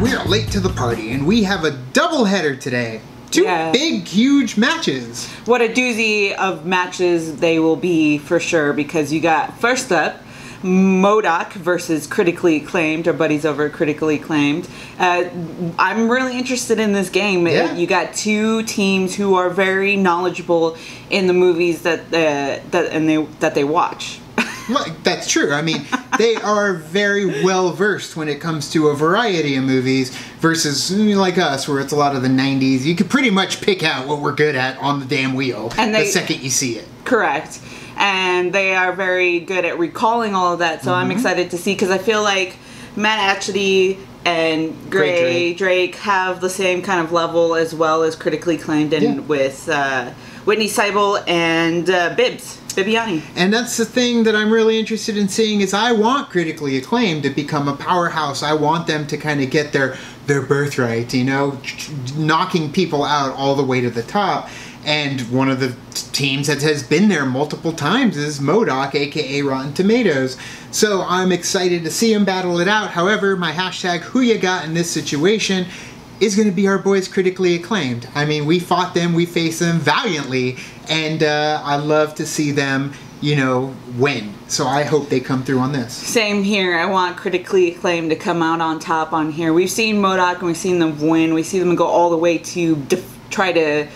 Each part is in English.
We're late to the party, and we have a doubleheader today. Two big, huge matches. What a doozy of matches they will be for sure, because you got, first up, Modok versus Critically Acclaimed, our buddies over at Critically Acclaimed. I'm really interested in this game. Yeah. You got two teams who are very knowledgeable in the movies that they watch. Well, that's true. I mean, they are very well versed when it comes to a variety of movies versus like us, where it's a lot of the 90s. You could pretty much pick out what we're good at on the damn wheel the second you see it. Correct. And they are very good at recalling all of that, so I'm excited to see, because I feel like Matt Atchity and Drake have the same kind of level, as well as Critically Acclaimed, and with Whitney Seibel and Bibiani. And that's the thing that I'm really interested in seeing, is I want Critically Acclaimed to become a powerhouse. I want them to kind of get their birthright, you know, knocking people out all the way to the top. And one of the teams that has been there multiple times is Modok, aka Rotten Tomatoes. So I'm excited to see them battle it out. However, my hashtag who you got in this situation is going to be our boys Critically Acclaimed. I mean, we fought them, we faced them valiantly, and I love to see them, you know, win. So I hope they come through on this. Same here. I want Critically Acclaimed to come out on top on here. We've seen Modok and we've seen them win. We see them go all the way to try to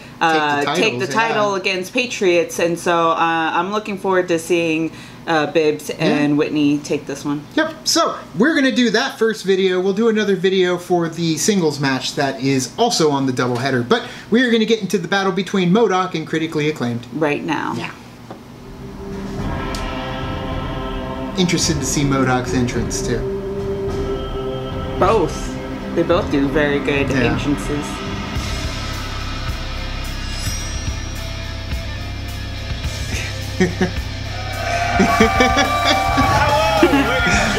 take the title against Patriots, and so I'm looking forward to seeing Bibbs and Whitney take this one. Yep, so we're going to do that first video. We'll do another video for the singles match that is also on the doubleheader, but we're going to get into the battle between Modok and Critically Acclaimed right now. Yeah. Interested to see Modok's entrance too. Both. They both do very good entrances. I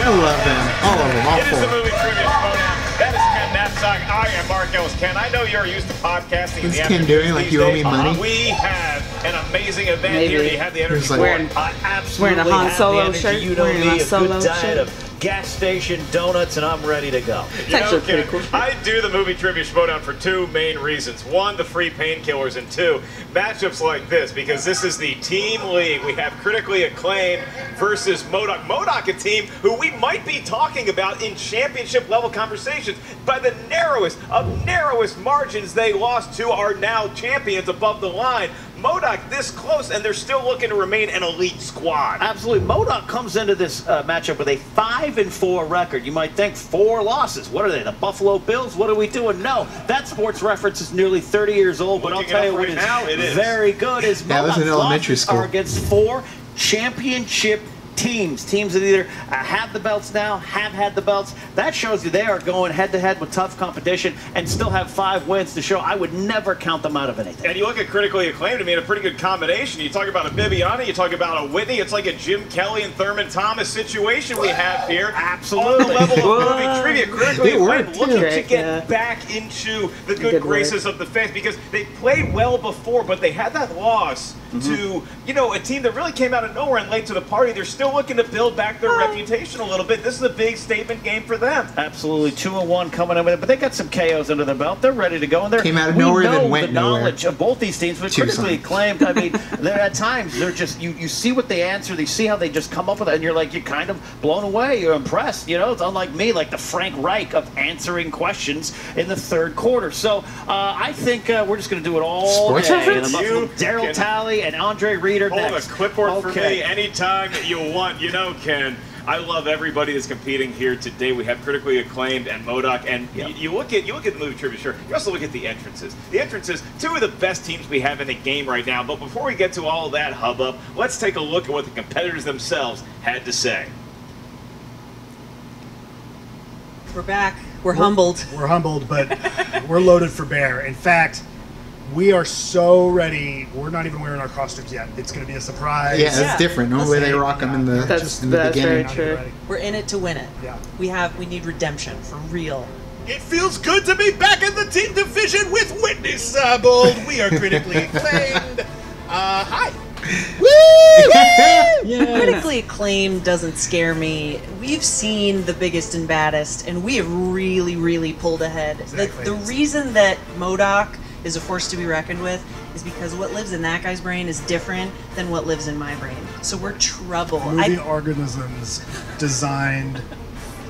love them. All of them. All four. It is the movie trivia Schmoedown. That is Ken Knapsack. I am Mark Ellis. Ken, I know you're used to podcasting. What's Ken doing? Like, you owe me money? We have an amazing event here. Do you have the energy? Wearing a Han Solo shirt. You know me, a good diet of gas station donuts, and I'm ready to go. It's actually pretty cool. I do the movie trivia Schmoedown for two main reasons. One, the free painkillers, and two, matchups like this, because this is the team league. We have Critically Acclaimed versus Modok. Modok, a team who we might be talking about in championship level conversations. By the narrowest of narrowest margins, they lost to our now champions above the line. Modok this close, and they're still looking to remain an elite squad. Absolutely. Modok comes into this matchup with a 5-4 record. You might think 4 losses. What are they, the Buffalo Bills? What are we doing? No, that Sports Reference is nearly 30 years old, but I'll tell you what is very good is Modok's losses are against 4 championship teams that either have the belts now, have had the belts. That shows you they are going head-to-head with tough competition and still have 5 wins to show. I would never count them out of anything. And you look at Critically Acclaimed, I mean, a pretty good combination. You talk about a Bibiani, you talk about a Whitney. It's like a Jim Kelly and Thurman Thomas situation we have here. Absolutely. On the level of movie trivia, Critically Acclaimed looking to get back into the good graces of the fans, because they played well before, but they had that loss to, you know, a team that really came out of nowhere and late to the party. They're still looking to build back their reputation a little bit. This is a big statement game for them. Absolutely, 2-1 coming in with it, but they got some KOs under their belt. They're ready to go, and came out of nowhere, then went the nowhere. Knowledge of both these teams, but Critically Acclaimed. I mean, they're at times they're just you see what they answer, you see how they just come up with it, and you're kind of blown away. You're impressed. You know, it's unlike me, like the Frank Reich of answering questions in the third quarter. So I think we're just going to do it all Sports day. Daryl Talley and Andre Reeder hold next. a clipboard for me anytime you want. You know, Ken, I love everybody that's competing here today. We have Critically Acclaimed and Modok, and you look at the movie trivia, sure. You also look at the entrances. The entrances, 2 of the best teams we have in the game right now. But before we get to all of that hubbub, let's take a look at what the competitors themselves had to say. We're back. We're humbled. We're humbled, but we're loaded for bear. In fact, we are so ready. We're not even wearing our costumes yet. It's going to be a surprise. Yeah, it's different. Normally they rock them in the beginning. Very true. We're in it to win it. Yeah. We need redemption for real. It feels good to be back in the team division with Whitney Seibel. We are Critically Acclaimed. Hi. Yeah. Critically acclaimed doesn't scare me. We've seen the biggest and baddest, and we have really, really pulled ahead. Exactly. The reason that Modok is a force to be reckoned with is because what lives in that guy's brain is different than what lives in my brain. So we're trouble. Moving organisms designed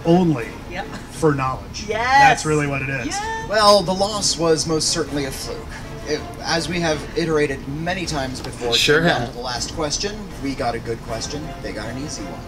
only Yep. for knowledge. Yes. That's really what it is. Yes. Well, the loss was most certainly a fluke. As we have iterated many times before, Sure came down have. to the last question. We got a good question. They got an easy one.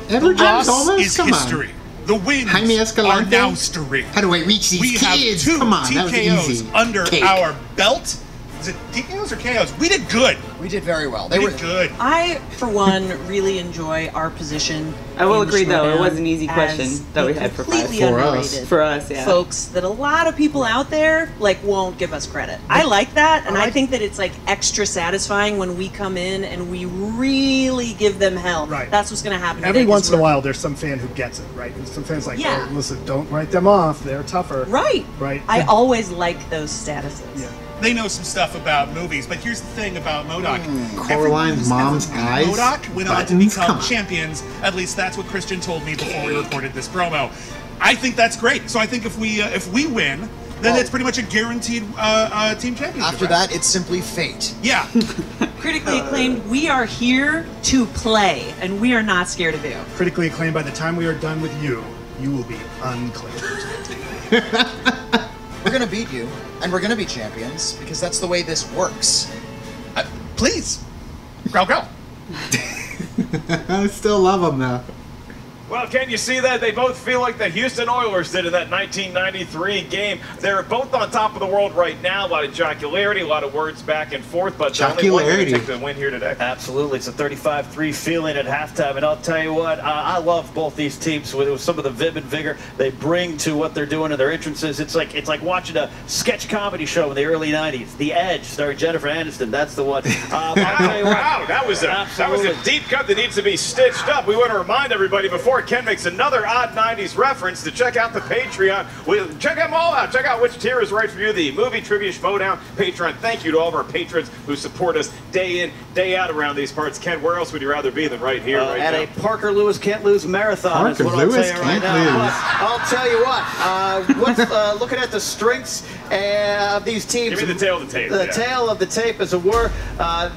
Every The time's loss almost. is Come history. The wins Jaime are Escalante? now history. How do I reach these We kids? have 2 Come on, that was TKOs easy. under Cake. our belt. Is it TKOs or KOs? We did good. We did very well. We did good. I, for one, really enjoy our position. I will in the agree, though, it Schmoedown was an easy question as that we the had for completely For us. underrated For us, yeah. folks that a lot of people out there won't give us credit. I like that, and I think that it's extra satisfying when we come in and we really give them hell. Right. That's what's going to happen. Every today, 'cause once in a we're- while, there's some fan who gets it, right? And some fans Yeah. oh, listen, don't write them off. They're tougher. Right. Right. I always like those statuses. Yeah. They know some stuff about movies, but here's the thing about Modok. Coraline's mom's eyes. Modok went on to Buttons? Come become on. champions. At least that's what Christian told me before we recorded this promo. I think that's great. So I think if we win, then Well- it's pretty much a guaranteed team championship. After right? that, it's simply fate. Yeah. Critically acclaimed, we are here to play, and we are not scared of you. Critically acclaimed. By the time we are done with you, you will be unclaimed. We're gonna beat you, and we're gonna be champions because that's the way this works. Please. Go. I still love them though. Well, can you see that? They both feel like the Houston Oilers did in that 1993 game. They're both on top of the world right now. A lot of jocularity, a lot of words back and forth, but only one can take the win here today. Absolutely. It's a 35-3 feeling at halftime. And I'll tell you what, I love both these teams with some of the vim and vigor they bring to what they're doing in their entrances. It's like watching a sketch comedy show in the early 90s. The Edge, starring Jennifer Aniston. That's the one. I'll tell you what, Wow, that was a deep cut that needs to be stitched up. We want to remind everybody before Ken makes another odd 90s reference to check out the Patreon. Check them all out. Check out which tier is right for you. The Movie Trivia Schmoedown Patreon. Thank you to all of our patrons who support us day in, day out around these parts. Ken, where else would you rather be than right here, right at now? a Parker Lewis can't lose marathon. is Parker what Lewis I'll tell you right can't now. lose. But I'll tell you what. Looking at the strengths of these teams. Give me the tail of the tape. The yeah. tail of the tape, as it were.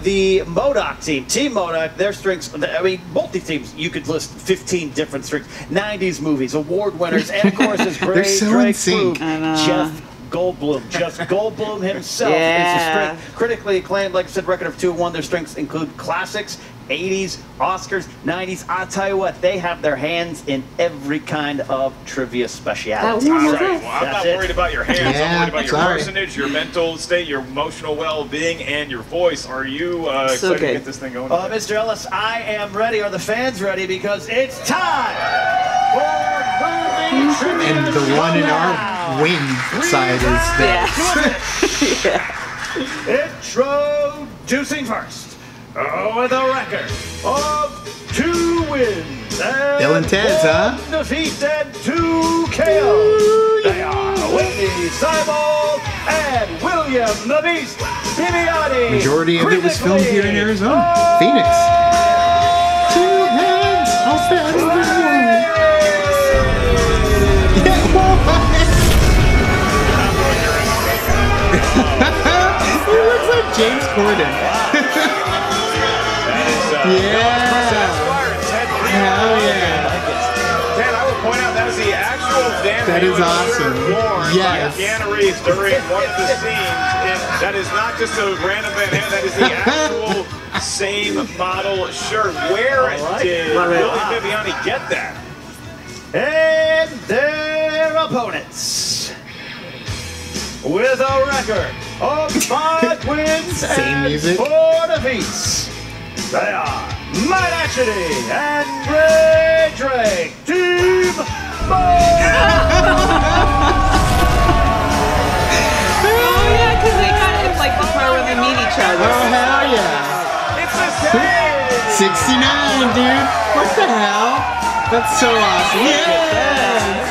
The Modok team, Team Modok, their strengths. I mean, both these teams, you could list 15 different strengths. 90s movies, award winners, and of course, as They're great so in Drake sync. proved, I know. Jeff Goldblum. Just Goldblum himself is Yeah. the strength. Critically acclaimed, like I said, record of 2-1. Their strengths include classics, 80s, Oscars, 90s. I'll tell you what, they have their hands in every kind of trivia speciality. All That right. was Well, I'm That's not it. worried about your hands. I'm Yeah, worried about your sorry. personage, your mental state, your emotional well-being, and your voice. Are you excited to good. get this thing going? Mr. Ellis, I am ready. Are the fans ready? Because it's time for Movie Trivia And the one in our Schmoedown. wing side is there. Introducing first, with a record of 2 wins and Bill and Ted's, 1 huh? defeat and 2 KOs. They are Whitney Seibel and William the Beast Bibiani. Majority of it was filmed here in critically Arizona, Phoenix. 2 hands, I'll stand in one. He looks like James Corden. Hell yeah. Ted, I would point out that is the actual Dan That is Lewis awesome. shirt worn Yes. by Keanu Reeves during one of the scenes. That is not just a random Van Halen, that is the actual same model shirt. Where did Willie Bibiani get that? And their opponents, with a record of 5 wins Same and music. 4 defeats, they are Matt Ashley and Ray Drake, Team Oh yeah, because it's like the part where they meet each other. Oh, hell yeah. It's the same! 69, dude. What the hell? That's so awesome. Yeah.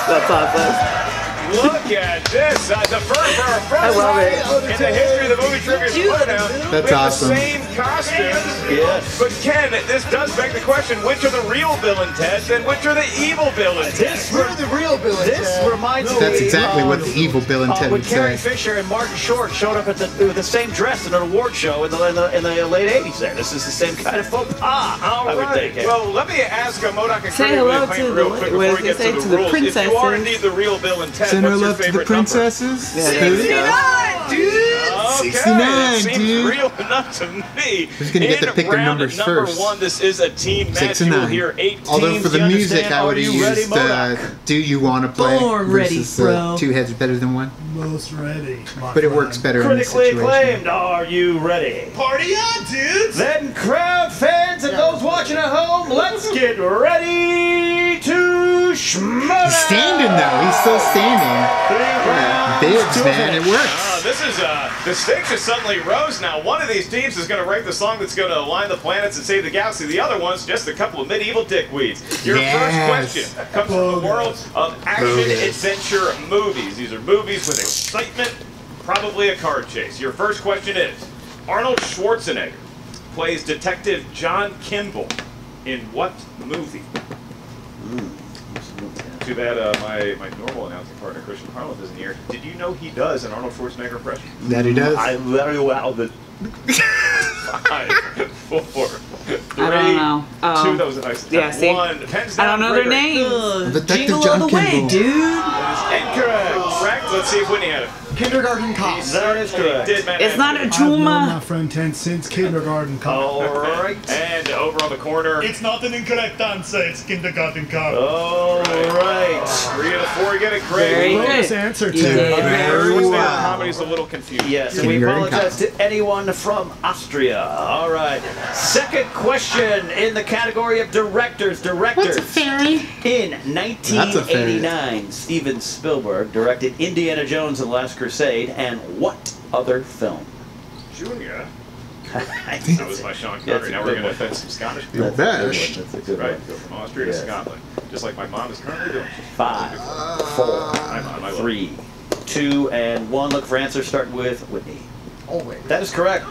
That's awesome. Look at this. The first for our first love time it. in the history of the movie trivia Schmoedown. That's we have awesome. the same costumes. Yes. But Ken, this does beg the question, which are the real Bill and Ted and which are the evil Bill and Ted? We're the real Bill and This Ted. reminds me That's exactly what the evil Bill and Ted when would Carrie say. Fisher and Martin Short showed up at with the same dress in an award show in the late 80s there. This is the same kind of faux pas, I would think. Well, let me ask Modok and Say Critically hello Acclaimed to real the- quick what before does we it get say to to the the rules. If you are princesses? indeed the real Bill and Ted, Send our what's your love to the favorite number? princesses. Yeah, Dude. 69, dude. Okay, 69, seems dude. real enough to me. Who's gonna get to In pick their round numbers number first? 1, this is a team match. 6 You and will 9. hear 8 Although teams. for the you music, understand? I would Are have you ready, used Modok? Do You Want to Play Born ready, versus bro. Two Heads Better Than One. Most ready. my But it friend. works better in this Critically situation. acclaimed, are you ready? Party on, dudes! Then crowd fans and those watching at home, let's get ready to Schmoedown! He's standing though. He's still standing. 3 rounds Bibs, to man. It finish. works. This is the stakes just suddenly rose now. One of these teams is going to write the song that's going to align the planets and save the galaxy. The other one's just a couple of medieval dickweeds. Your Yes. first question comes from the world of action Bogus. adventure movies. These are movies with excitement, probably a car chase. Your first question is, Arnold Schwarzenegger plays Detective John Kimball in what movie? Too bad my normal announcing partner, Christian Harloff, isn't here. Did you know he does an Arnold Schwarzenegger impression? That he does. I very well, but 5, 4, 3, I don't know. 2. That was a nice Yeah, attempt. see? 1. Pens I down, don't know their Gregory. names. Detective Jingle John all the way, Kimball. dude. That is incorrect. Correct. Let's see if Whitney had it. Kindergarten Cop. that is correct. Did Matt It's have not it? a I've known my Chuma. friend 10 since kindergarten. All right. And over on the corner. It's not an incorrect answer, it's kindergarten cop. All right. 3 out of 4 get it. Very Great. good. Bonus answer, You too. did very Schwarzenegger well. comedy's a little confused. Yes, and we Kindergarten apologize Cop. to anyone from Austria. All right. Second question in the category of directors. Directors. fairy? In That's a 1989, Steven Spielberg directed Indiana Jones and the Last Crusade, and what other film? Junior. That's That was my Sean That's Connery. a Now good we're going to one. offend some Scottish people. You besh. That's a good Right. one. Go from Austria Yes. to Scotland. Just like my mom is currently doing. 5, 4, I'm on my 3, 2, and 1. Look for answers starting with Whitney. Always. That is correct.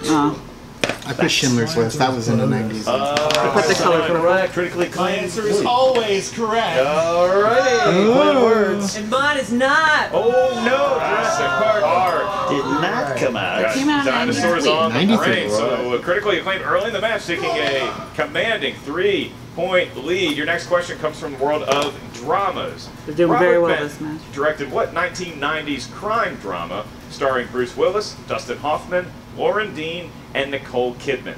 I put Schindler's List. That was in the 90s. Put the color for the Correct. Critically My acclaimed. answer is always correct. Alrighty. Quinn words. And mine is not. Oh no, Jurassic Park did not come out. Came out in Dinosaurs 93. on the 93. brain. So critically acclaimed early in the match, taking a commanding 3-point lead. Your next question comes from the world of dramas. They're doing Robert very well Benton this match. directed what 1990s crime drama starring Bruce Willis, Dustin Hoffman, Lauren Dean, and Nicole Kidman?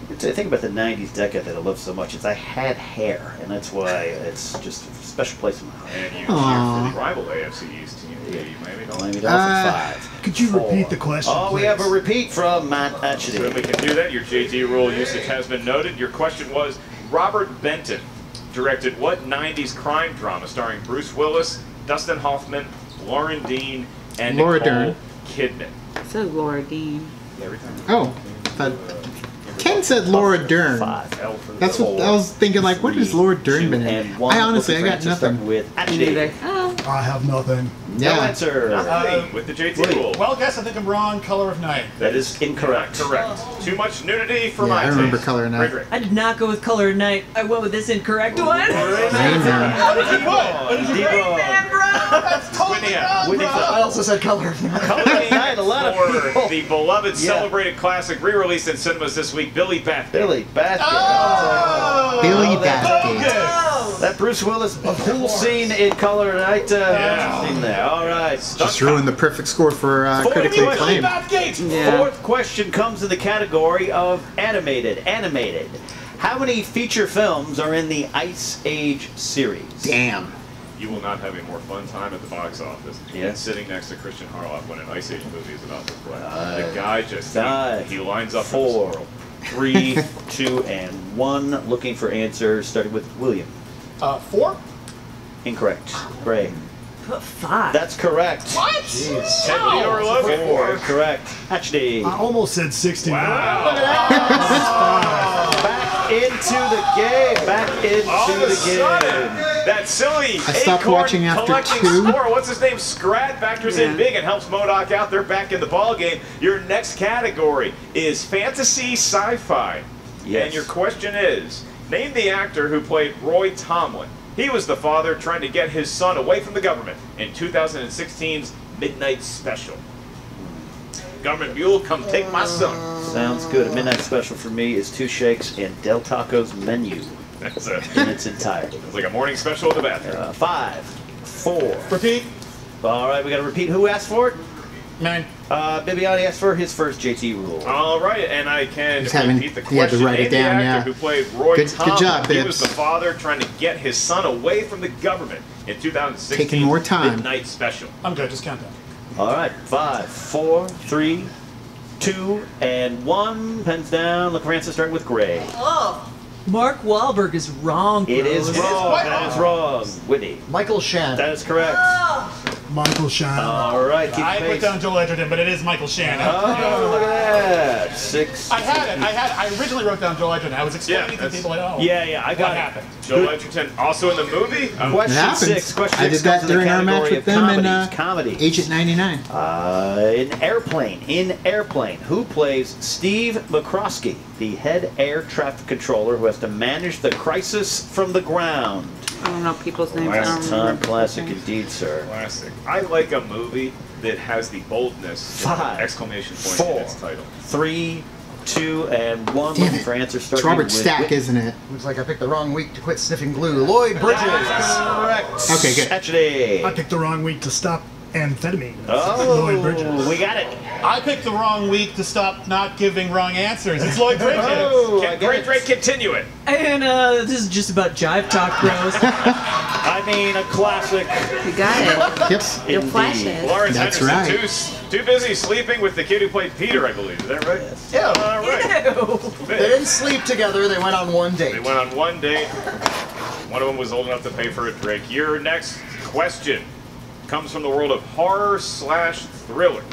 The thing about the 90s decade that I love so much is I had hair, and that's why it's just a special place in my heart. And you cheer Aw. for the rival AFC East team, the Miami Dolphins. Miami Dolphins 5. Could you 4. repeat the question, Oh, we have a please? repeat from Matt Certainly Atchity. can do that. Your JT rule usage has been noted. Your question was, Robert Benton directed what 90s crime drama starring Bruce Willis, Dustin Hoffman, Lauren Dean, and Laura Nicole Dern. Kidman? It says Laura Dean. Every time. Oh, thought- Ken said Laura Dern. 5. L for the That's what I was thinking. Like, what has Laura Dern been in? And 1. I honestly, I Looking for got answers starting nothing. with Me Atchity. neither. Oh. I have nothing. No Yeah. answer. Nothing with the JT rule. Well, guess I think I'm wrong. Color of Night. That is incorrect. Correct. Too much nudity for Yeah, my I remember taste. Color of Night. Gregory. I did not go with Color of Night. I went with this incorrect one. Amen. Man, bro. That's totally Whitney, wrong, Whitney, bro. I also said Color of Night. Night, a lot of people. For the beloved Yeah. celebrated classic re-released in cinemas this week, Billy Bat. Billy Basket. Billy that- Basket. That Bruce Willis pool scene in Color of Night. Scene there. All right. Just ruined the perfect score for critically acclaimed. Yeah. Fourth question comes in the category of animated. Animated. How many feature films are in the Ice Age series? Damn. You will not have a more fun time at the box office Yeah. than sitting next to Christian Harloff when an Ice Age movie is about to play. The guy just he lines up for the 4, squirrel. 3, 2, and 1. Looking for answers. Starting with William. 4? Incorrect. Gray. Put 5. That's correct. What? Ted Leonor Logan. 4. Correct. Hatchday. I almost said 60. Back into the game. Back into All of a the sudden, game. That silly I stopped acorn watching after collecting 2. score. What's his name? Scrat factors in big and helps Modok out. They're back in the ball game. Your next category is fantasy sci-fi. Yes. And your question is, name the actor who played Roy Tomlin. He was the father trying to get his son away from the government in 2016's Midnight Special. Government mule, come take my son. Sounds good. A midnight special for me is 2 shakes and Del Taco's menu That's in its entirety. it's like a morning special in the bathroom. 5, 4. Repeat. All right, we got to repeat. Who asked for it? 9. Bibiani asked for his first JT rule. All right, and I can repeat the he had to question. write it Name the down, actor yeah. who played Roy Good Tomlin. job, He Bibbs. was the father trying to get his son away from the government in 2016's Taking more time. Midnight Special. I'm good. Just count down. All right, 5, 4, 3, 2, and 1. Pens down. Look for answers starting with Gray. Mark Wahlberg is wrong, bros. It is wrong. That is wrong. Whitney. Michael Shannon. That is correct. Michael Shannon. All right, keep I pace. put down Joel Edgerton, but it is Michael Shannon. Oh, look at that. 6. I had it. I originally wrote down Joel Edgerton. I was explaining to that's- people at home. Yeah, I got What it. happened? Joel Edgerton, also in the movie. Question It happens. 6. Question I 6 did that comes in the during our match category with of them in comedies. Agent 99. In Airplane, who plays Steve McCroskey, the head air traffic controller who has to manage the crisis from the ground? I don't know people's names. I Last don't Time remember. classic indeed, sir. Classic. I like a movie that has the boldness, with 5, exclamation point 4, in its title. 3, 2, and 1. Damn Looking it. for answers It's starting Robert with Stack, Whitney. isn't it? Looks like I picked the wrong week to quit sniffing glue. Lloyd Bridges. Correct. Okay, good. Actually. I picked the wrong week to stop amphetamine. Oh, Lloyd Bridges. we got it. I picked the wrong week to stop not giving wrong answers. It's Lloyd Bridges. Oh, I Can get Great it. Drake continue it? And this is just about jive talk, bros. I mean, a classic. You got it. Yep. You're Indeed. flashing. Lawrence That's Henderson, too busy sleeping with the kid who played Peter, I believe. Is that right? Yeah. All right. They didn't sleep together. They went on one date. They went on one date. One of them was old enough to pay for a drink. Your next question comes from the world of horror/thriller.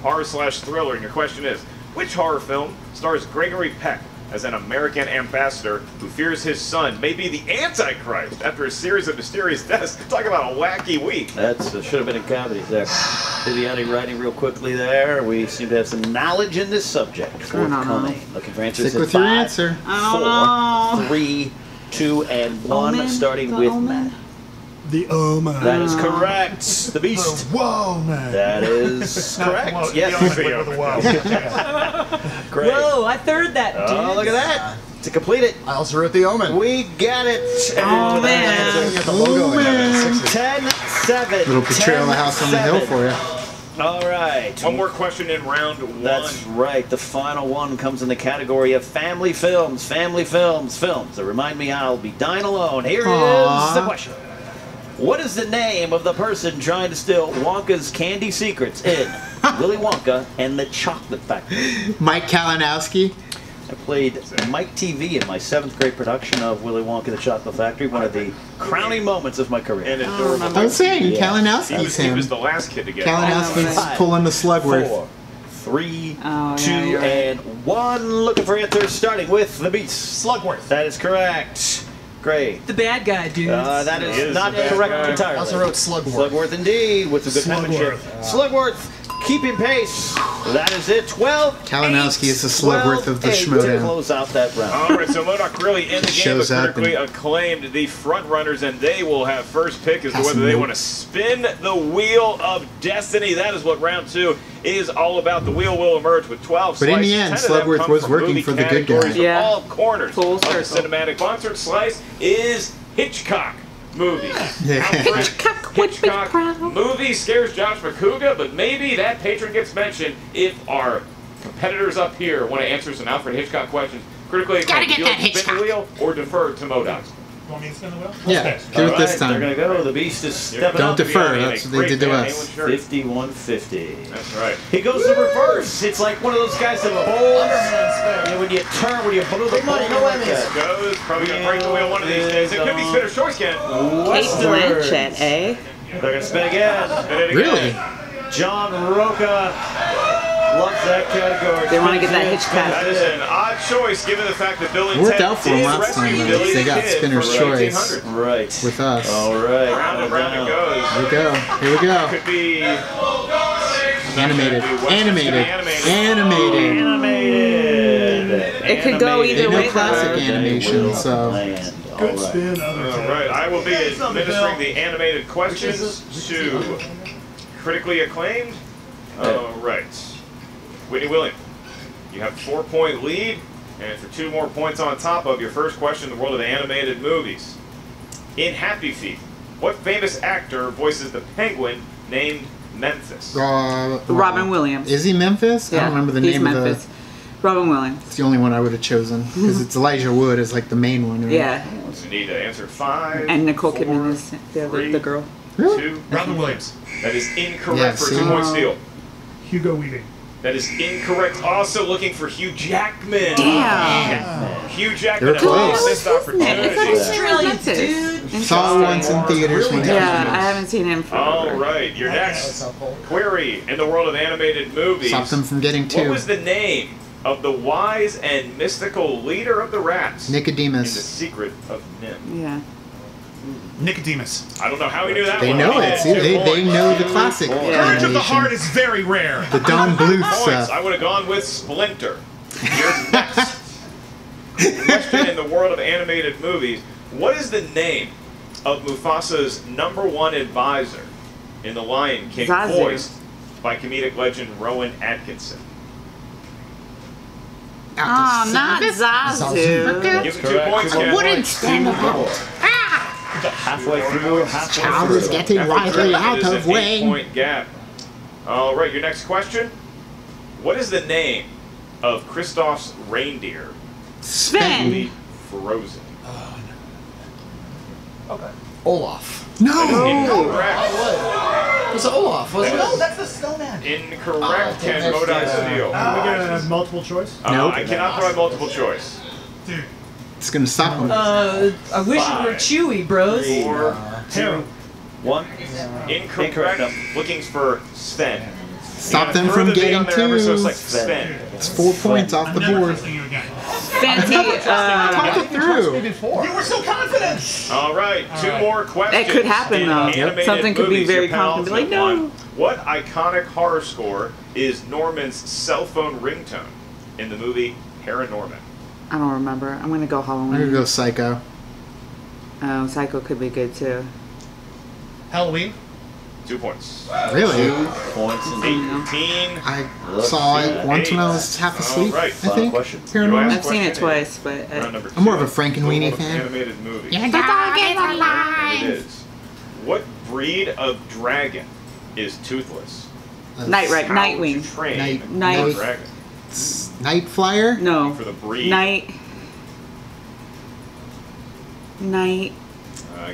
Horror/thriller, and your question is, which horror film stars Gregory Peck as an American ambassador who fears his son may be the Antichrist after a series of mysterious deaths? Talk about a wacky week. That should have been in comedies there. Bibiani writing real quickly there. We seem to have some knowledge in this subject. don't know. Forthcoming. Looking for answers Stick in with your 5, answer. I don't 4, 3, 2, and 1. Omen? Starting The with Omen? Matt. The Omen. That is correct. The Beast. Whoa, man. That is correct. Well, Yes. the Omen with a whoa. Great. Whoa, I third that, dude. Oh, look at that. To complete it, I also wrote The Omen. we got it. Oh, And man. You got the logo in there. 10-7. Little Betrayal of the House on the Hill 10-7. for you. All right. One more question in round one. That's right. The final one comes in the category of family films. Family films. Films that remind me I'll be dying alone. Here Aww. is the question. What is the name of the person trying to steal Wonka's candy secrets in Willy Wonka and the Chocolate Factory? Mike Kalinowski. I played Mike TV in my 7th grade production of Willy Wonka and the Chocolate Factory, one of the crowning moments of my career. And adorable. I was saying, Yeah. Kalinowski's He him. was the last kid to get it. Kalinowski's Five, pulling the Slugworth. 4, 3, Oh, 2, yeah, you're right. and 1. Looking for answers, starting with the Beast. Slugworth. That is correct. Great. The bad guy, dude. That He is is not the bad correct guy. entirely. I also wrote Slugworth. Slugworth indeed, with some good penmanship. Slugworth, keeping pace. That is it. 12. Kalinowski is the Slugworth of the 12-8 to Schmoedown. close out that round. All right, so Modok really in the game, but Shows up critically and- acclaimed, the front runners, and they will have first pick as to That's whether they new. want to spin the wheel of destiny. That is what round 2 is all about. The wheel will emerge with 12 But in slices. the end, 10 of them Slugworth come was from working movie for the good categories guy. from Yeah. all corners Full of the circle. cinematic. Sponsored slice is Hitchcock movie. Yeah. Hitchcock would be Hitchcock proud. movie scares Josh McCouga, but maybe that patron gets mentioned if our competitors up here want to answer some Alfred Hitchcock questions. Critically, Gotta get do you that like to spin the wheel or defer to Modok? You want me to spin the wheel? Yeah, Okay. do it this They're time. going to go. The Beast is stepping Don't up. defer. In a That's what they great did to Van us. Halen shirt. 51-50. That's right. He goes the reverse. It's like one of those guys that bowls. You know, when you turn, when you blow the money, ball no like Emmys. that. Goes, probably going to break the wheel one of these days. It could be spinner's choice, Ken. Kate Western. Blanchett, eh? They're going to spin again. Spin it again. Really? John Roca. Loves that category. They want to get that Hitchcock. That is an odd choice given the fact that Bill and Worked Ted out for them did last time, rescue though. Billy They the got Kid Spinner's from the choice. 1800s. Right. With us. All right. Round and round it goes. Here we go. Here we go. Could be Animated. Animated. Animated. It could go either They know way. classic though. animation, so. Good spin, other All Ted. right, I will be administering the animated questions to critically acclaimed. All right. Whitney William, you have a 4-point lead, and for 2 more points on top of your first question in the world of animated movies. In Happy Feet, what famous actor voices the penguin named Memphis? Robin Williams. Is he Memphis? I don't remember the he's name Memphis. of the. Robin Williams. It's the only one I would have chosen because it's Elijah Wood is like the main one. Right? Yeah. You need to answer 5. And Nicole 4, Kidman is the girl. 2. Robin Williams. That is incorrect Yeah, for see? 2 point steal. Hugo Weaving. That is incorrect. Also looking for Hugh Jackman. Damn. Hugh Jackman. They're close. Missed opportunity. Australian dude. Saw it once in theaters. When Yeah, I haven't seen him forever. All right, your next query in the world of animated movies. Stopped them from getting What 2. was the name of the wise and mystical leader of the rats in The Nicodemus. Secret of Nim? Yeah. Nicodemus. I don't know how he knew that They one. know He it. did. See, 2 they points. know the classic Courage of the animation. heart is very rare. The Don Bluth Points. stuff. I would have gone with Splinter. Your next question in the world of animated movies. What is the name of Mufasa's #1 advisor in The Lion King, Zazu. voiced by comedic legend Rowan Atkinson? Oh, not Zazu. Give it 2 points, Ken. Wouldn't stand up. Halfway through. Child is getting widely out It is of an way. 8-point gap. All right, your next question. What is the name of Kristoff's reindeer? Sven. Frozen. Olaf. No. Incorrect. Was it Olaf? Was it? No, that's the snowman. Incorrect, Ken. Schmoedown steal. Can we get a multiple choice? Nope. I cannot provide multiple choice. Dude. It's gonna stop him. I wish it were Chewy, bros. 4, 2, 1. incorrect. Looking for Sven. Stop them Throw from the V getting on there ever so 2. it's like Sven. It's 4 points off the Never board. trusting you again. Fancy. Talk it through. Before. You were so confident. All right, 2 more questions. That could happen, in though. animated Something could be movies. very Your confident, be like, penultimate no. one. What iconic horror score is Norman's cell phone ringtone in the movie Paranorman? I don't remember. I'm gonna go I'm gonna Halloween. go Psycho. Oh, Psycho could be good too. Halloween. 2 points. Really? 2 points indeed. 18. I saw it once when I was half asleep. Alright. I Final think. question. Paranormal. I've seen it twice, but Round number 2. I'm more of a Frankenweenie World of fan. Animated movies. The dog is And alive. it is. What breed of dragon is toothless? Nightwing. How to train Night- a dragon. Night Flyer. No. For the breed. Night. I'm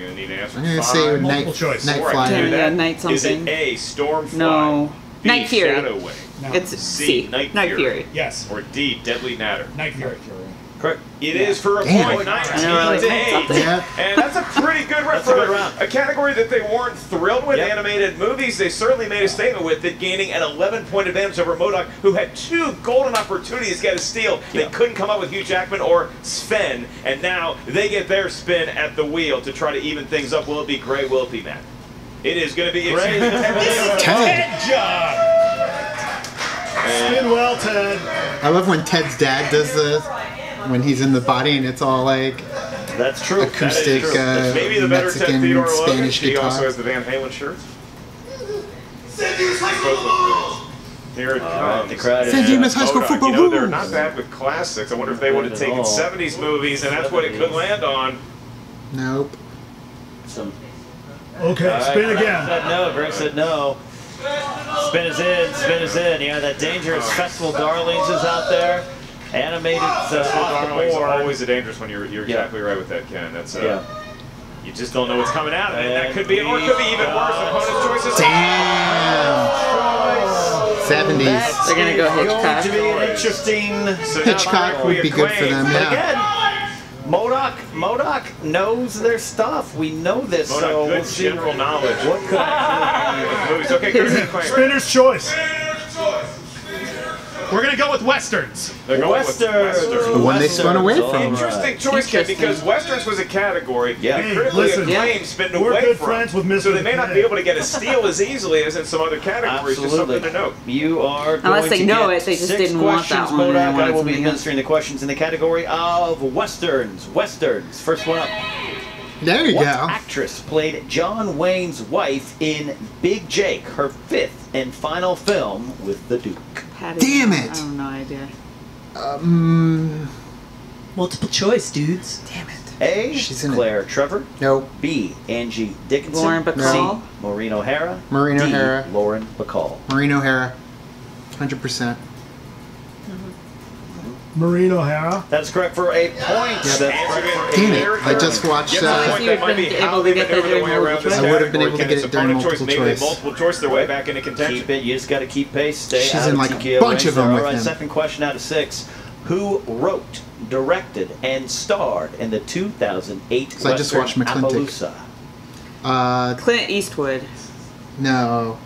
gonna need an answer. I'm gonna 5. say Multiple Night choice. Night Before I Flyer. do that, Yeah, Night Is something. it A, Stormfly? No. B, Night Fury. Shadowwing? It's C, C. Night Night Fury. Fury. Yes. Or D, Deadly Natter? Night Fury. Correct. It is for a Damn. point, 19 I know, we're like, to what's 8. up there? Yeah. And that's a pretty good round That's a for good round. a category that they weren't thrilled with, Yep. animated movies. They certainly made a statement with it, gaining an 11-point advantage over Modok, who had 2 golden opportunities to get a steal. They couldn't come up with Hugh Jackman or Sven, and now they get their spin at the wheel to try to even things up. Will it be Gray? Will it be Matt? It is going to be Gray. Ted. job. Spin well, Ted. I love when Ted's dad does this. When he's in the body and it's all like That's true. acoustic That's maybe the better Ted Mexican Theodore Logan. Spanish She also guitar. has the Van Halen shirt. Here it comes. The crowd is St. Demas High School Modok. football You know, they're rules. not bad with classics. I wonder if they would have Not at taken all. 70s movies, and that's what it could land on. Nope. some. Okay, All right, spin Greg again. said no. Greg said no. Spin is in. Spin is in. Yeah, that dangerous Festival Darlings is out there. Animated off the Darlings board. always a dangerous one. You're exactly right with that, Ken. That's Yeah. you just don't know what's coming out of it. That And could be, or it could be even worse. Opponent's choices. Damn. 70s. They're gonna go Hitchcock. Going to be an interesting. So now Hitchcock would be good for them, But yeah. again, Modok knows their stuff. We know this, Modok, so good we'll see general knowledge. what could actually Movies. Okay, Chris, Spinner's choice. We're gonna go with westerns. They're going with Westerns. The one they spun away All from. right. Interesting choice, Ken, because Westerns was a category Yeah. that Hey, critically listen, acclaimed spin we're away good from. friends with Mr. So they may not be Kid. able to get a steal as easily as in some other categories. Just Absolutely. something to note. You are Unless going they to know get it, they just 6 didn't want that questions, one, and they Modok. I wanted will be something else. administering the questions in the category of westerns. Westerns. First one up. There you What go. actress played John Wayne's wife in Big Jake, her 5th and final film with the Duke? Patty. Damn it. I have no idea. Multiple choice, dudes. Damn it. A. She's in it. Claire Trevor. Nope. B. Angie Dickinson. Lauren Bacall. C. Maureen O'Hara. Maureen D. O'Hara. Lauren Bacall. Maureen O'Hara. 100%. Maureen O'Hara. That is correct for a point. Answered it Damn it. very I just clearly. watched Gets a point. You've That might be been how able they to get that maneuver their during way around multiple this choice. I would have been category. able to Ken, get it's it during opponent multiple choice. Maybe choice. they multiple choice their way back into contention. Keep it. You just got to keep pace. Stay She's out in of like a TKO bunch range of them there. with All right, him. second question out of 6. Who wrote, directed, and starred in the 2008 So I just Western watched McClintock. Appaloosa? Clint Eastwood. No.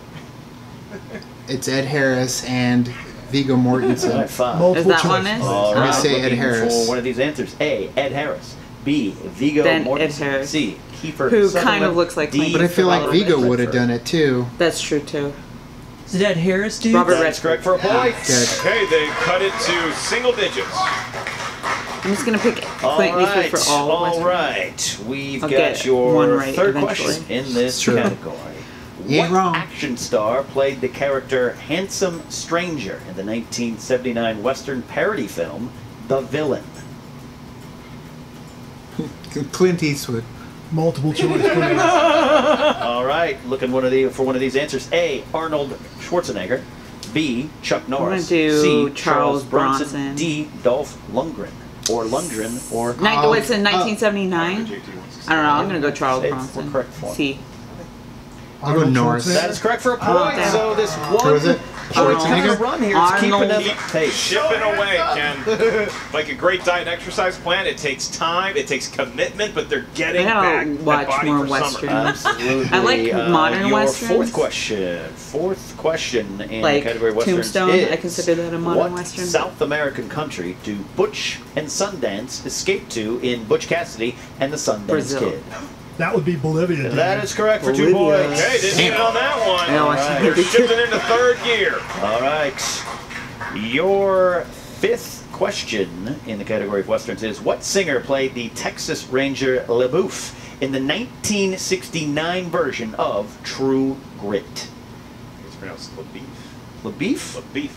It's Ed Harris and Viggo All Mortensen. right, 5. Multiple Is that choice. one it? All I'm gonna right, say Ed looking Harris. for one of these answers. A. Ed Harris. B. Viggo Then Ed Mortensen. Harris. C. Kiefer Who Sutherland. kind of looks like D. Clint But I feel like Robert Viggo would have Redford. done it too. That's true too. Is it Ed Harris, dude? Robert That is correct for a point. Good. Okay, they cut it to single digits. I'm just gonna pick All Clint Eastwood right, for all. all Western. right. We've I'll got get your one right third eventually. question in this True. category. You ain't What wrong. action star played the character Handsome Stranger in the 1979 Western parody film The Villain? Clint Eastwood. Multiple choice, please. All right, looking for one of these answers. A. Arnold Schwarzenegger. B. Chuck Norris. gonna do C. Charles Bronson. D. Dolph Lundgren. Or Lundgren. Or What's in 1979? I don't know. I'm gonna go Charles It's Bronson. correct for. C. I'll go Norris. That is correct for a point. damn. So this Who one is it? point kind of Schwarzenegger? run here. It's keeping Arnold. them Keep pace. shipping away, Ken. Like a great diet and exercise plan, it takes time, it takes commitment, but they're getting I gotta back that watch body more for summer. Westerns. Absolutely. I like modern your Westerns. Fourth question in Like the category of Westerns Tombstone, is, I consider that a modern what Western. South American country do Butch and Sundance escape to in Butch Cassidy and the Sundance Brazil. Kid? That would be Bolivia. dude. That is correct for 2 Bolivia. points. Okay, didn't get it on that one. I know, I They're should be shifting into third gear. All right. Your 5th question in the category of Westerns is, what singer played the Texas Ranger LaBeouf in the 1969 version of True Grit? It's pronounced LaBeef. LaBeouf? LaBeef.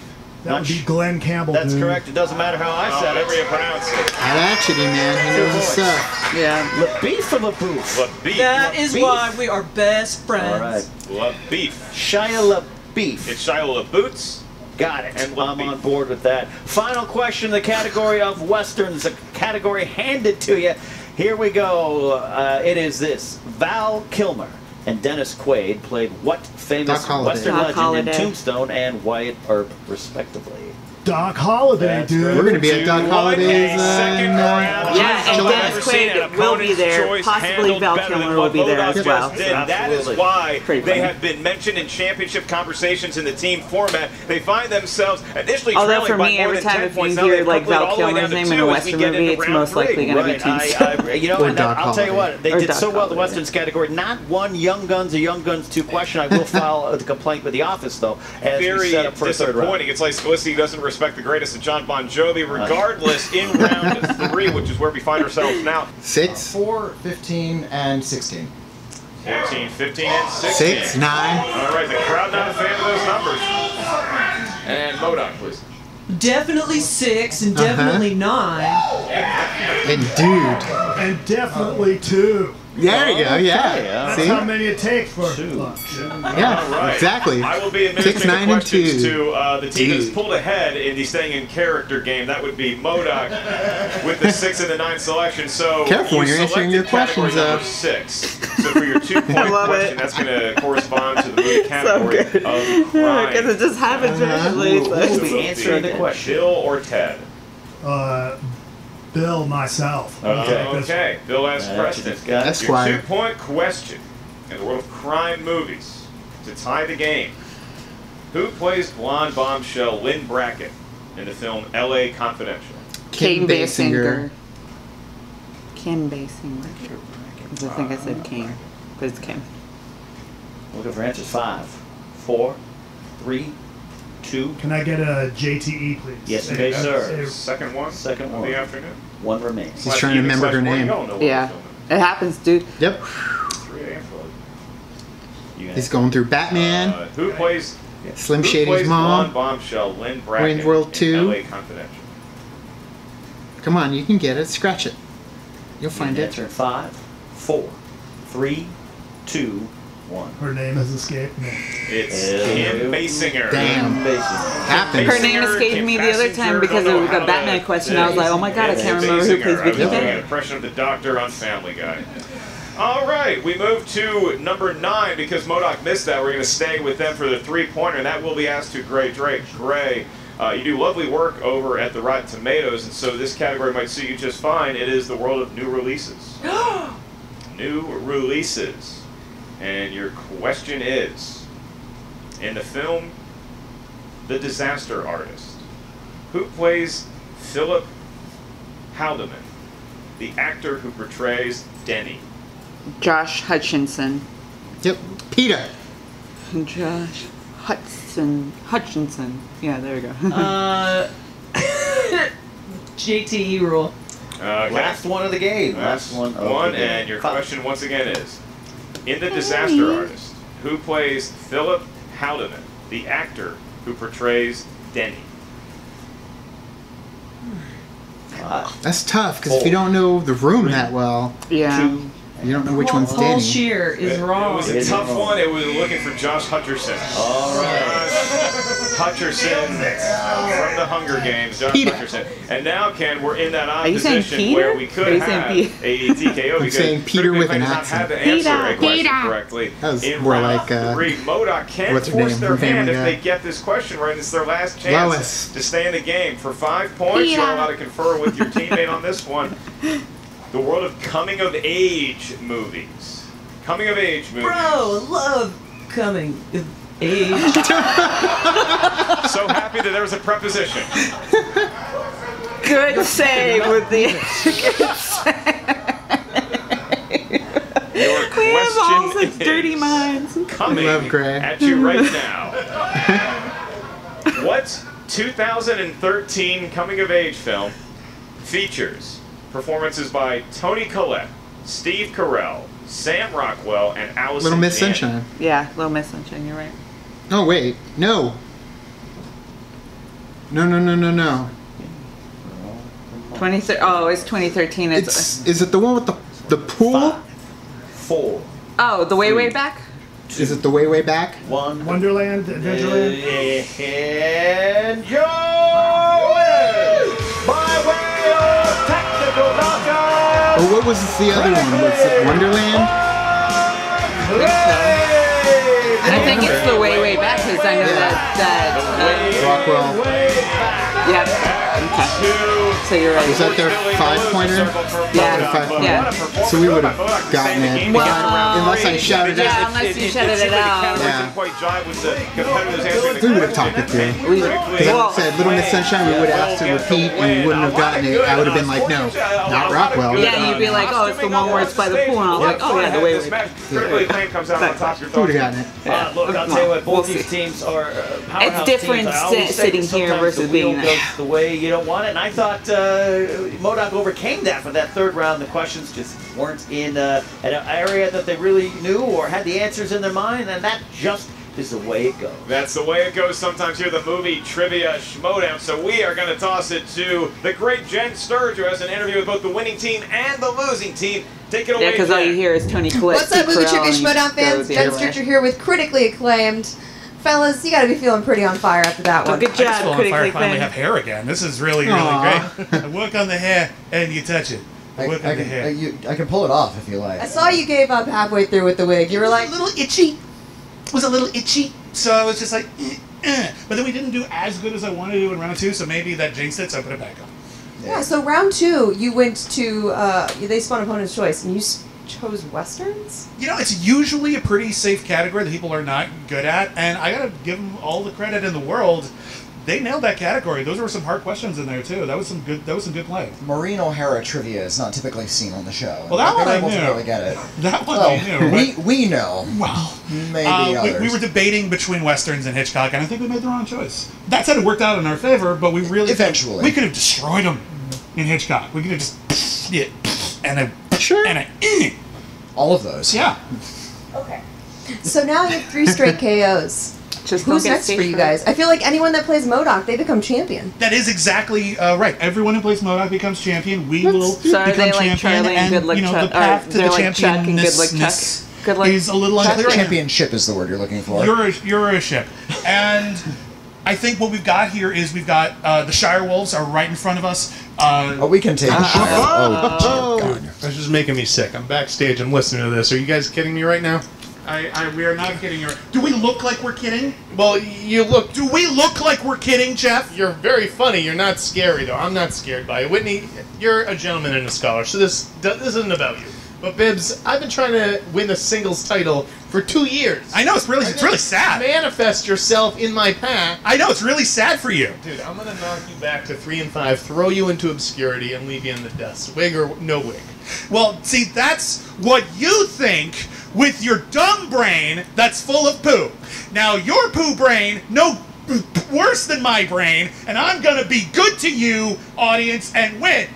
That would be Glenn Campbell. That's dude. correct. It doesn't matter how I said However you it. pronounce it. That actually, man, he knows his stuff. Yeah. LaBeef or LaBeouf? LaBeef. That is Beef. why we are best friends. All right. LaBeef. Shia LaBeef. It's Shia LaBoots. Got it. And I'm LaBeef. on board with that. Final question in the category of Westerns, a category handed to you. Here we go. It is this. Val Kilmer and Dennis Quaid played what famous Doc Holliday. Western Doc legend Holliday. in Tombstone and Wyatt Earp, respectively? Doc Holliday, That's dude. We're going to be at Doc Two, Holiday's second round. Yeah, and July. Dennis Quaid will be there. Possibly Val Kilmer will be there as well. That is Absolutely. why Pretty they funny. have been mentioned in championship conversations in the team format. They find themselves initially Although trailing for by me, more every than time 10 if you points. Now hear they've like coupled Val all the way Kilmer's down to name in a 2 as we Western get movie, into it's round most likely 3. going to be Right. Tombstone. You know, Or and Doc I'll tell you Holliday. what, they Or did Doc so well in the Holliday. Westerns category. Not one Young Guns or Young Guns 2 question. I will file a complaint with the office, though, as we Very set up for a third round. disappointing. It's like Felicity doesn't respect the greatest of John Bon Jovi. Regardless, in round 3, which is where we find ourselves now, 6, 4, 15, and 16. 14, 15, and 16. 6, 9. All right, the crowd not a fan of those numbers. And Modok, please. Definitely 6 and definitely 9. And dude. And definitely 2. There you go, yeah. That's See? how many it takes for Yeah, All right. exactly. I will be 6, administering 9, the and questions 2. to the team that's Dude. pulled ahead in the staying in character game. That would be Modok with the 6 and the 9 selection. So Careful when you you're answering selected your category questions, number 6. So for your 2-point love question, it. that's going to correspond to the movie category of Because crime. it just happens eventually. Who will So. be answering the question? Bill or Ted? Bill, myself. Okay. Bill asks Preston. Your Esquire. 2-point question in the world of crime movies to tie the game. Who plays blonde bombshell Lynn Brackett in the film L.A. Confidential? Kim Basinger. Kim Basinger. I think I said Kim, but it's Kim. Looking for answers. 5, 4, 3, 2. Can I get a JTE, please? Yes, you may, sir. Second one. Second one. Of the afternoon. One remains. He's trying to remember her name. Yeah, it happens, dude. Yep. 3 a.m. He's going through Batman. Who plays Slim who Shady's plays mom. blonde bombshell Lynn Bracken Wayne's World in 2. L.A. Confidential? Come on, you can get it. Scratch it. You'll find it. Answer. 5, 4, 3, 2, 1. Her name has escaped me. It's Kim Basinger. Damn. Happens. Her name escaped me the other time because of the Batman question. I was like, oh my god, I can't remember who plays Vicky An Vale. impression of the Doctor on Family Guy. All right, we move to number 9 because Modok missed that. We're going to stay with them for the 3-pointer, and that will be asked to Gray Drake. Gray, you do lovely work over at the Rotten Tomatoes, and so this category might suit you just fine. It is the world of new releases. New releases. And your question is, in the film The Disaster Artist, who plays Philip Haldeman, the actor who portrays Denny? Josh Hutchinson. Yep. Peter. Josh Hutchinson. Yeah, there we go. JTE rule. Okay. Last one of the game. Last one. and your question once again is, in The Disaster Artist, who plays Philip Haldeman, the actor who portrays Denny? That's tough because if you don't know the room that well, Yeah. you don't know which one's Paul Danny. Scheer is wrong. It was a tough one. It was looking for Josh Hutcherson. All right. Hutcherson from the Hunger Games. Josh Peter. Hutcherson. And now, Ken, we're in that you saying position Peter? where we Or could are you have saying a TKO because saying Peter with an Critical Acclaim accent. does not have to answer a Peter. question Peter. correctly. That was In more round like, 3, Modok can what's her force name their from hand Family if Guy? they get this question right. It's their last chance Lois. to stay in the game. For 5 points, you're allowed to confer with your teammate on this one. The world of coming-of-age movies. Coming-of-age movies. Bro, love coming of age. So happy that there was a preposition. Good save with the. Your We have all question such dirty is minds. coming Love Gray. at you right now. What 2013 coming-of-age film features performances by Toni Collette, Steve Carell, Sam Rockwell, and Allison Little Miss Janney? Sunshine. Yeah, Little Miss Sunshine. You're right. Oh wait, no. No. 2013. Oh, it's 2013. Is it the one with the pool? 5, 4, Oh, the way back. Is it the way back? 1. Wonderland, Adventureland. And your winners by way of technical knockout. Or what was the other one? Was it Wonderland? I think it's the way back because I know that Rockwell. yeah. Okay. So you're right. Was that their 5-pointer? Yeah. Their 5-pointer? Yeah. So we would have gotten it. Well, Unless I shouted yeah, out. unless you shouted it out. Yeah. We We would have talked it through. Because I said Little Miss Sunshine, we would have asked to repeat and we wouldn't have gotten it. I would have been like, no, not Rockwell. Yeah, and you'd be like, oh, it's the one where it's by the pool, and I was like, oh yeah, the way back. Critically Acclaimed comes out on top. We would have gotten it. Look, I'll tell you what, both We'll these see. teams are powerhouse It's different teams. I always say sitting that here sometimes versus the wheel being goes there. the way you don't want it, and I thought Modok overcame that for that third round. The questions just weren't in an area that they really knew or had the answers in their mind, and that just is the way it goes. That's the way it goes sometimes here, the movie Trivia Schmoedown. So we are going to toss it to the great Jen Sturge, who has an interview with both the winning team and the losing team. Take it away, Yeah, because all you Jen. hear is Toni Collette. What's up, movie trivia Schmoedown fans? Jen Sturger Sturger here with Critically Acclaimed. Fellas, you gotta be feeling pretty on fire after that one. Good I just job, feel on critically fire. I finally acclaimed. have hair again. This is really, really Aw. great. I work on the hair and you touch it. I work on the hair. I can pull it off if you like. I saw you gave up halfway through with the wig. You were like, a little itchy. It was a little itchy. So I was just like, But then we didn't do as good as I wanted to do in round 2, so maybe that jinxed it, so I put it back on. yeah. So round 2, you went to they spun opponent's choice, and you chose westerns. You know, it's usually a pretty safe category that people are not good at, and I gotta give them all the credit in the world. they nailed that category. Those were some hard questions in there too. That was some good play. Maureen O'Hara trivia is not typically seen on the show. Well, that one I able knew. to really get it. That one Well, I knew. we know. Well, Maybe others. we were debating between westerns and Hitchcock, and I think we made the wrong choice. That said, it worked out in our favor, but we really Eventually. we could have destroyed him in Hitchcock. We could have just and a Sure. and a All of those. yeah. Okay. So now you have 3 straight KOs. Just Who's don't get next for stage you fright. guys? I feel like anyone that plays Modok, they become champion. That is exactly right. Everyone who plays Modok becomes champion. We will So are become they like champion, Charlie and and Good Luck you know Chuck? the path Or to they're the like Chuck and Good Luck Chuck? Good Luck is a little Chuck? unclear. Championship is the word you're looking for. You're a ship, and I think what we've got here is we've got the Shire Wolves are right in front of us. Oh, we can take a shot. Oh, dear God. That's just making me sick. I'm backstage. I'm listening to this. Are you guys kidding me right now? We are not kidding you. Do we look like we're kidding? Well, you look. Do we look like we're kidding, Jeff? You're very funny. You're not scary, though. I'm not scared by you. Whitney, you're a gentleman and a scholar, so this isn't about you. But Bibbs, I've been trying to win a singles title for 2 years. I know it's really sad. Manifest yourself in my path. I know it's really sad for you, dude. I'm gonna knock you back to 3 and 5, throw you into obscurity, and leave you in the dust, wig or no wig. Well, see, that's what you think with your dumb brain that's full of poo. Now, your poo brain, no worse than my brain, and I'm gonna be good to you, audience, and win.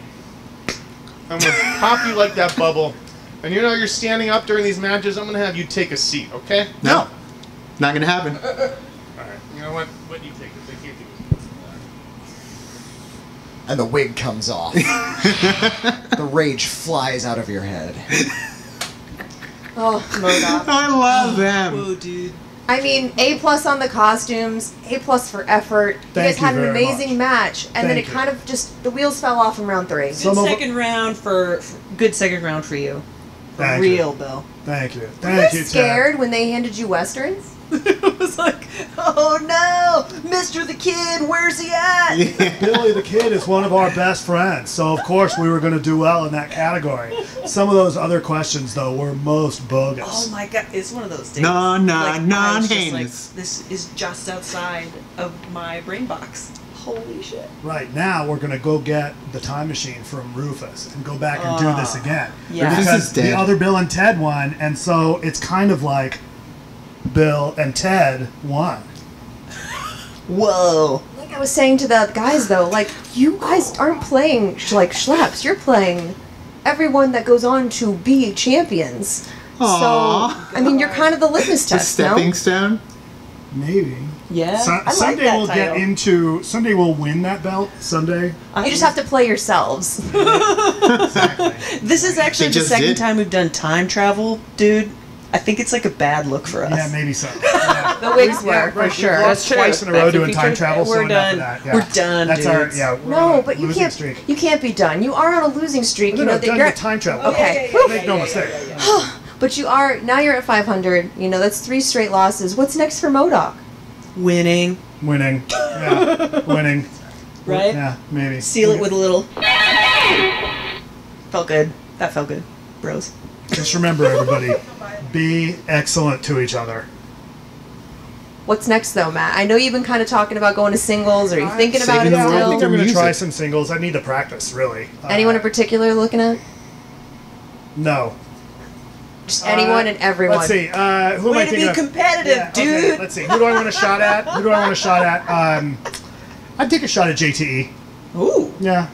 I'm gonna pop you like that bubble. And you know you're standing up during these matches, I'm gonna have you take a seat, okay? No. Not gonna happen. Alright, you know what? What do you take this? I can't do this. And the wig comes off. The rage flies out of your head. Oh, Modok. I love them. Whoa, dude. I mean, A+ on the costumes, A+ for effort. You guys had an amazing match, and then it kind of just, the wheels fell off in round 3. Good second round for good second round for you. For real, Bill. Thank you. Were you scared when they handed you westerns? It was like, oh no, Mr. the Kid, where's he at? Billy the Kid is one of our best friends, so of course we were going to do well in that category. Some of those other questions, though, were most bogus. Oh my god, it's one of those days. Non-heinous. This is just outside of my brain box. Holy shit. Right, now we're going to go get the time machine from Rufus and go back and do this again. Yeah. Because Rufus is dead. the other Bill and Ted won, and so it's kind of like Bill and Ted won. Whoa. Like I was saying to the guys, though, like, you guys aren't playing like schleps. You're playing everyone that goes on to be champions. Aw. So, I mean, you're kind of the litmus The test, no? stepping stone. Maybe. Yeah. I like someday that we'll title. get into. Someday we'll win that belt. Someday. You just have to play yourselves. Exactly. This is actually They the just second did. time we've done time travel, dude. I think it's like a bad look for us. Yeah, maybe so. Yeah. The wigs were, for Right, sure. we've lost That's true. twice in a Back row to the doing time Future. travel. We're so done. enough of that. Yeah. We're done, That's our dudes. yeah. We're No, on a but you losing can't. streak. You can't be done. You are on a losing streak. No, You know no, that done you're with time travel. Okay. Make no mistake. But you are now. You're at 500. You know that's 3 straight losses. What's next for Modok? Winning. Winning. Yeah. Winning. Right? Yeah, maybe. Seal it with a little. Felt good. That felt good, bros. Just remember, everybody, be excellent to each other. What's next, though, Matt? I know you've been kind of talking about going to singles. Are you thinking about it saving the world I still? think with I'm going to music. try some singles. I need to practice, really. Anyone in particular looking at? No. Just anyone and everyone. Let's see. Who am I Way to thinking be of? competitive, Yeah, dude. okay, let's see. Who do I want a shot at? I'd take a shot at JTE. Ooh. Yeah.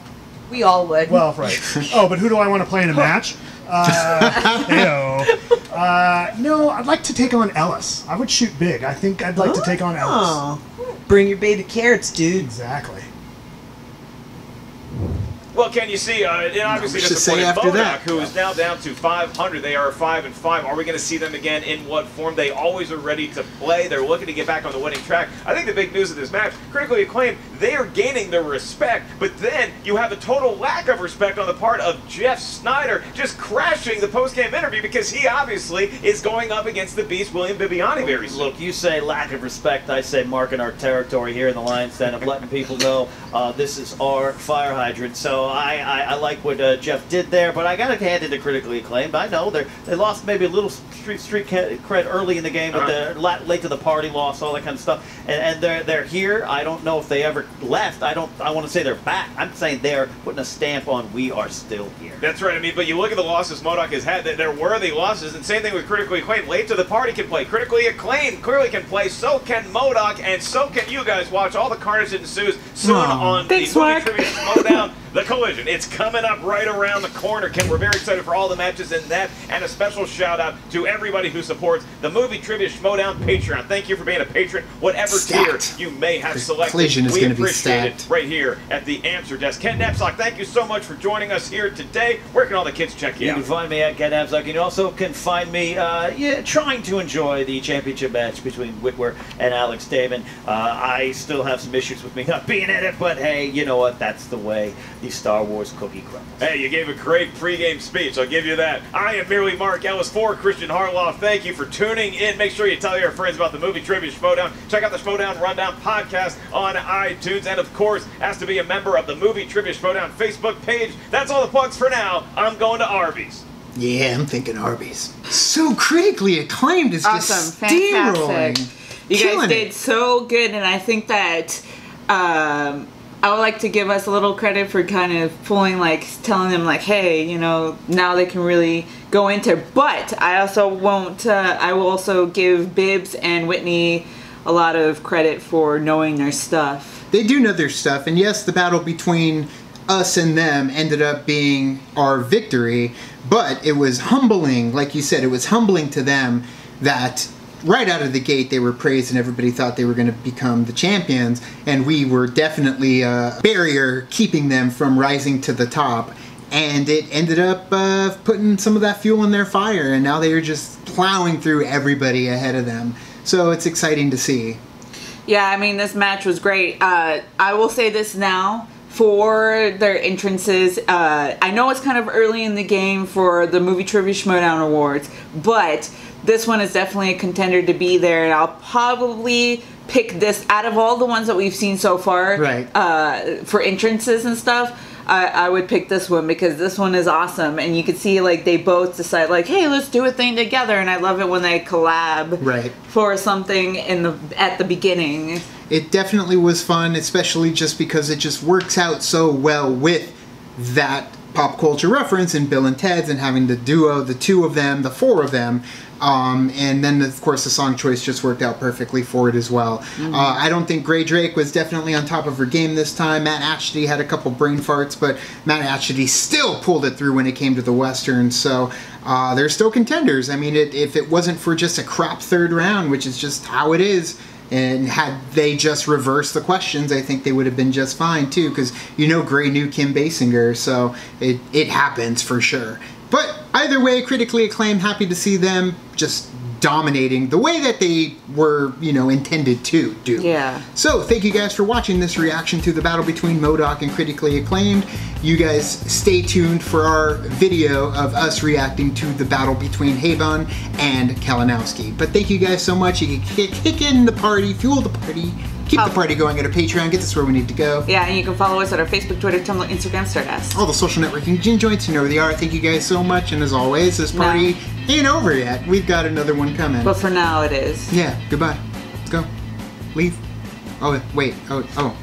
We all would. Well, right. Oh, but who do I want to play in a match? No, I'd like to take on Ellis. I would shoot big. I think I'd like to take on Ellis. Oh. Bring your baby carrots, dude. Exactly. Well, can you see, and obviously much to say disappointed after Modok, that. who is now down to 500. They are 5 and 5. Are we going to see them again? In what form? They always are ready to play. They're looking to get back on the winning track. I think the big news of this match, critically acclaimed, they are gaining their respect, but then you have a total lack of respect on the part of Jeff Snyder, just crashing the post-game interview because he obviously is going up against the beast William Bibbiani very soon. Look, you say lack of respect, I say marking our territory here in the Lions Den of letting people know this is our fire hydrant. So I like what Jeff did there, but I got to hand it to critically acclaimed. I know they lost maybe a little street cred early in the game, but they're late to the party, lost all that kind of stuff, and they're here. I don't know if they ever left. I want to say they're back. I'm saying they're putting a stamp on we are still here. That's right. I mean, but you look at the losses Modok has had. They're worthy losses, and same thing with critically acclaimed. Late to the party can play. Critically acclaimed clearly can play. So can Modok, and so can you guys. Watch all the carnage that ensues soon on the Movie Trivia Schmoedown. The Collision. It's coming up right around the corner, Ken. We're very excited for all the matches in that, and a special shout out to everybody who supports the Movie Trivia Schmoedown Patreon. Thank you for being a patron, whatever tier you may have selected. Collision is we going to be appreciate stacked it right here at the Answer Desk. Ken Napzok, thank you so much for joining us here today. Where can all the kids check you out? You can find me at Ken Napzok. You also can find me trying to enjoy the championship match between Whitwer and Alex Damon. I still have some issues with me not being in it, but hey, you know what? That's the way the Star Wars cookie crumbles. Hey, you gave a great pregame speech. I'll give you that. I am merely Mark Ellis for Christian Harloff. Thank you for tuning in. Make sure you tell your friends about the Movie Trivia Schmoedown. Check out the Schmoedown Rundown podcast on iTunes. And, of course, has to be a member of the Movie Trivia Schmoedown Facebook page. That's all the plugs for now. I'm going to Arby's. Yeah, I'm thinking Arby's. So critically acclaimed is just steamrolling. You guys did so good, and I think that I would like to give us a little credit for kind of pulling, telling them, hey, now they can really go into. But I also won't. I will also give Bibbs and Whitney a lot of credit for knowing their stuff. They do know their stuff, and yes, the battle between us and them ended up being our victory. But it was humbling, like you said, it was humbling to them that right out of the gate they were praised and everybody thought they were going to become the champions, and we were definitely a barrier keeping them from rising to the top, and it ended up putting some of that fuel in their fire, and now they are just plowing through everybody ahead of them. So it's exciting to see. Yeah, I mean, this match was great. I will say this now. For their entrances, I know it's kind of early in the game for the Movie Trivia Schmoedown Awards, but this one is definitely a contender to be there, and I'll probably pick this out of all the ones that we've seen so far. Right. For entrances and stuff. I would pick this one because this one is awesome, and you can see they both decide hey, let's do a thing together, and I love it when they collab for something at the beginning. It definitely was fun, especially just because it just works out so well with that pop culture reference in Bill and Ted's and having the duo, the two of them, the four of them. And then, of course, the song choice just worked out perfectly for it as well. I don't think Gray Drake was definitely on top of her game this time. Matt Ashton had a couple brain farts, but Matt Ashton still pulled it through when it came to the Western. So they're still contenders. I mean, if it wasn't for just a crap third round, which is just how it is, and had they just reversed the questions, I think they would have been just fine too, because Gray knew Kim Basinger, so it happens for sure. But either way, critically acclaimed, happy to see them just dominating the way that they were, intended to do. Yeah. So, thank you guys for watching this reaction to the battle between Modok and critically acclaimed. You guys stay tuned for our video of us reacting to the battle between Habon and Kalinowski. But thank you guys so much. You can kick in the party, fuel the party, keep the party going at a Patreon, get us where we need to go. Yeah, and you can follow us at our Facebook, Twitter, Tumblr, Instagram, Stardust. All the social networking gin joints, you know where they are. Thank you guys so much, and as always, this party ain't over yet. We've got another one coming. But for now, it is. Yeah, goodbye. Let's go. Leave. Oh, wait. Oh.